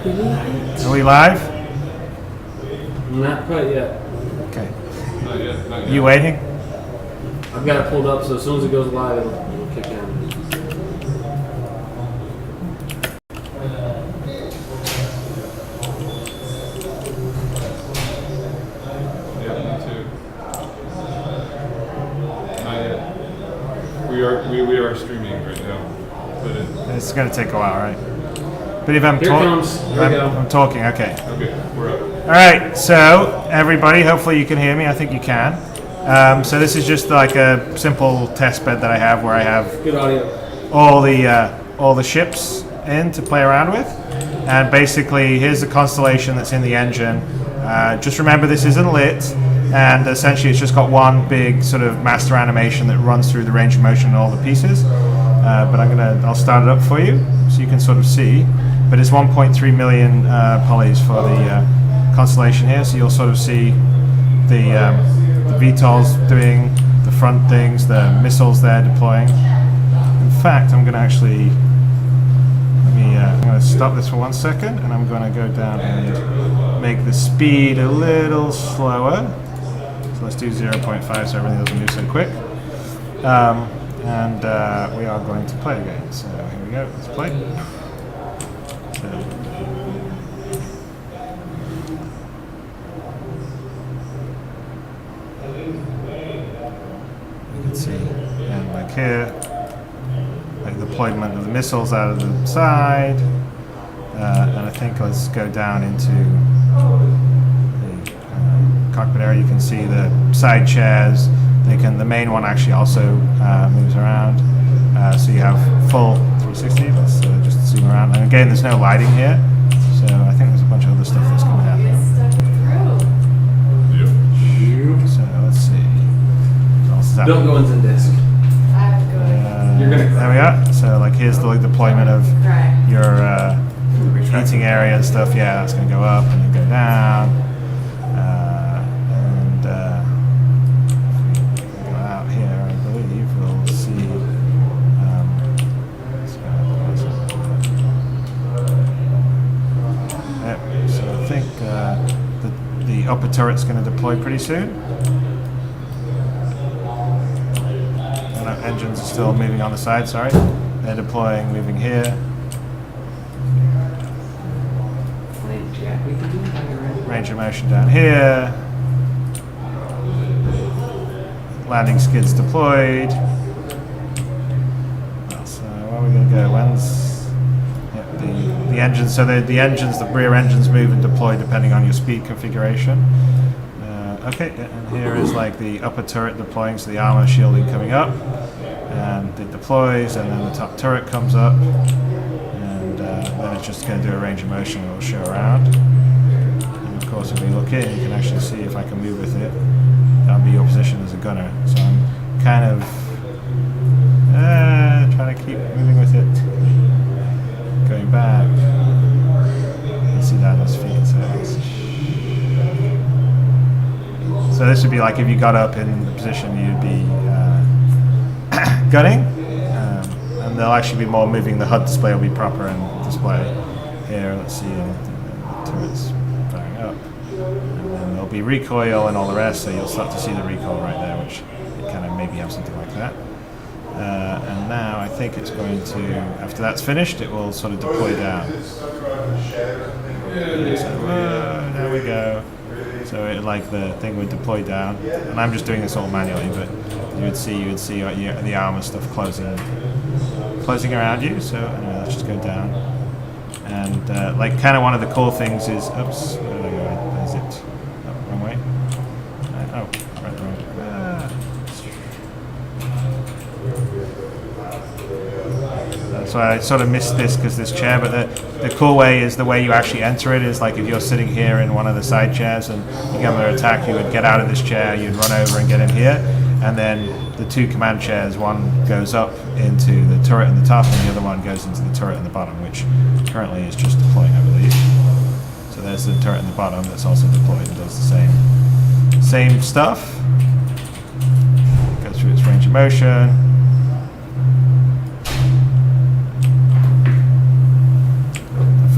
Are we live? Not quite yet. Okay. Not yet. Not yet. You waiting? I've got it pulled up, so as soon as it goes live, it'll kick in. Yeah, me too. Not yet. We are streaming right now, but It's going to take a while, right? But if I'm Here it comes. Here we go. I'm talking, okay. okay, we're up. All right, so everybody, hopefully you can hear me. I think you can. So this is just like a simple test bed that I have where I have Good audio. all the ships in to play around with. And basically, here's the Constellation that's in the engine. Just remember, this isn't lit, and essentially it's just got one big sort of master animation that runs through the range of motion and all the pieces. But I'll start it up for you so you can sort of see. But it's 1.3 million polys for the Constellation here, so you'll sort of see the VTOLs doing the front things, the missiles there deploying. In fact, I'm going to actually I'm going to stop this for 1 second, and I'm going to go down and make the speed a little slower. So let's do 0.5 so everything doesn't move so quick. And we are going to play again. So here we go. Let's play. So, you can see, and like here, like the deployment of the missiles out of the side, and I think let's go down into the cockpit area. You can see the side chairs. The main one actually also moves around, so you have full 360. Let's just zoom around. And again, there's no lighting here, so I think there's a bunch of other stuff that's going to happen. So let's see. What else is happening? Don't go into disk. There we are. So like here's the deployment of your heating area and stuff. Yeah, that's going to go up and then go down. And if we go out here, I believe we'll see. So I think the upper turret's going to deploy pretty soon. Engines are still moving on the side, sorry. They're deploying, moving here. Range of motion down here. Landing skids deployed. So where are we going to go? When's the engines? So the engines, the rear engines move and deploy depending on your speed configuration. Okay, and here is like the upper turret deploying, so the armor shielding coming up, and it deploys, and then the top turret comes up, and then it's just going to do a range of motion. It will show around, and of course, if we look in, you can actually see if I can move with it. That'll be your position as a gunner. So I'm kind of trying to keep moving with it, going back. You see that as feet. So this would be like if you got up in the position you'd be gunning, and there'll actually be more moving. The HUD display will be proper and display here. Let's see, the turret's firing up, and then there'll be recoil and all the rest. So you'll start to see the recoil right there, which it kind of maybe have something like that. And now I think it's going to, after that's finished, it will sort of deploy down. So there we go. So it, like the thing would deploy down, and I'm just doing this all manually, but you would see the armor stuff closing around you. So anyway, let's just go down, and like kind of one of the cool things is, oops, where did I go? Is it wrong way? Oh, right the wrong way. So I sort of missed this because this chair, but the cool way is the way you actually enter it is like if you're sitting here in one of the side chairs and you come under attack, you would get out of this chair, you'd run over and get in here, and then the two command chairs, one goes up into the turret in the top and the other one goes into the turret in the bottom, which currently is just deploying, I believe. So there's the turret in the bottom that's also deployed and does the same stuff. Goes through its range of motion.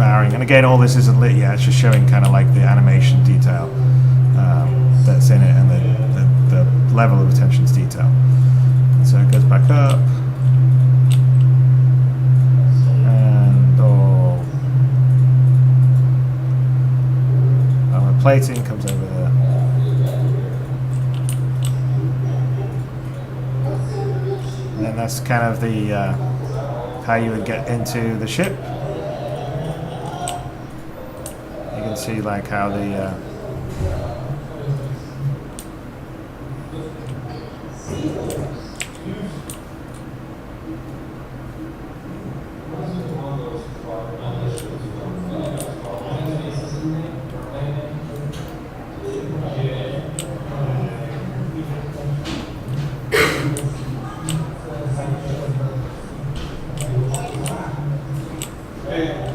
powering. And again, all this isn't lit yet. It's just showing kind of like the animation detail that's in it and the level of attention to detail. So it goes back up. And all armor plating comes over there. And then that's kind of the how you would get into the ship. You can see like how the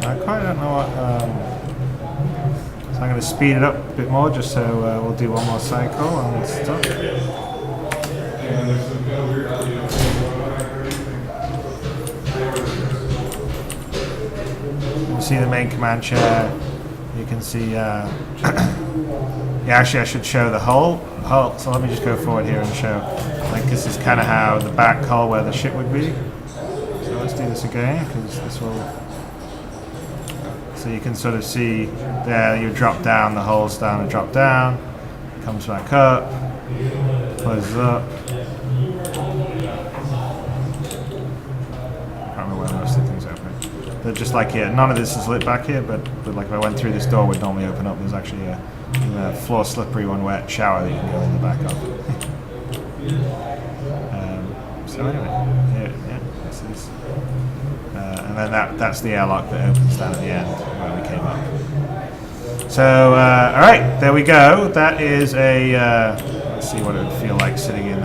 I quite don't know what. So I'm going to speed it up a bit more, just so we'll do one more cycle and stop. You see the main command chair. You can see. Yeah, actually, I should show the hull. So let me just go forward here and show. Like this is kind of how the back hull where the ship would be. So let's do this again because this will. So you can sort of see there, you drop down, the hole's down and drop down, comes back up, closes up. I can't remember where the rest of the things open. But just like here, none of this is lit back here, but like if I went through this door, would normally open up. There's actually a floor slippery one wet shower that you can go in the back of. So anyway, yeah, this is. And then that's the airlock that opens down at the end where we came up. So, all right, there we go. That is a. Let's see what it would feel like sitting in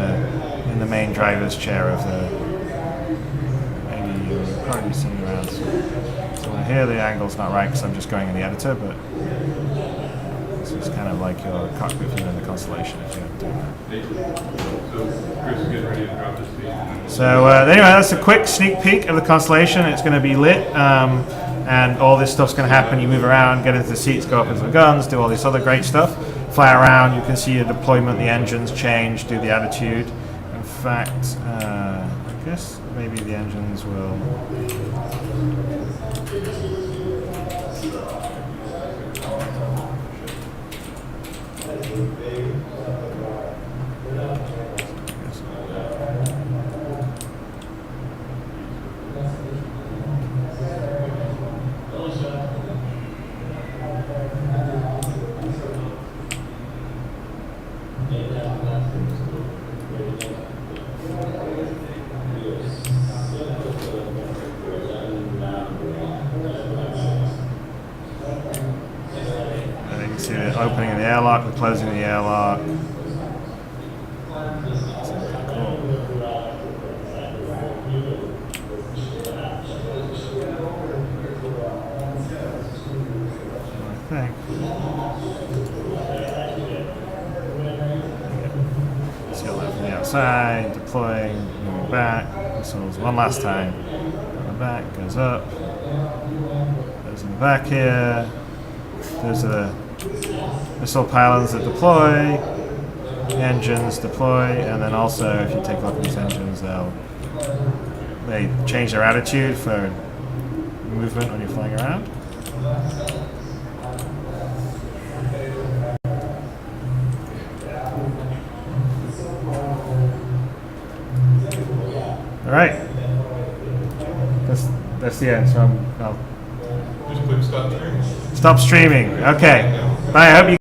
the main driver's chair of the. Maybe you'll probably be sitting around. So here the angle's not right because I'm just going in the editor, but this is kind of like your cockpit view in the Constellation if you're doing that. So Chris is getting ready to drop this feed. So anyway, that's a quick sneak peek of the Constellation. It's going to be lit, and all this stuff's going to happen. You move around, get into the seats, go up into the guns, do all this other great stuff. Fly around, you can see your deployment, the engines change, do the attitude. In fact, I guess maybe the engines will... See the opening of the airlock, the closing of the airlock. I think. Seal that from the outside, deploying, moving back. Missiles one last time. Going back, goes up. Goes in the back here. Those are the missile pylons that deploy, engines deploy, and then also if you take a look at these engines, they change their attitude for movement when you're flying around. All right, that's the end. So I'll Just click stop streaming. stop streaming. Okay, bye. I hope you.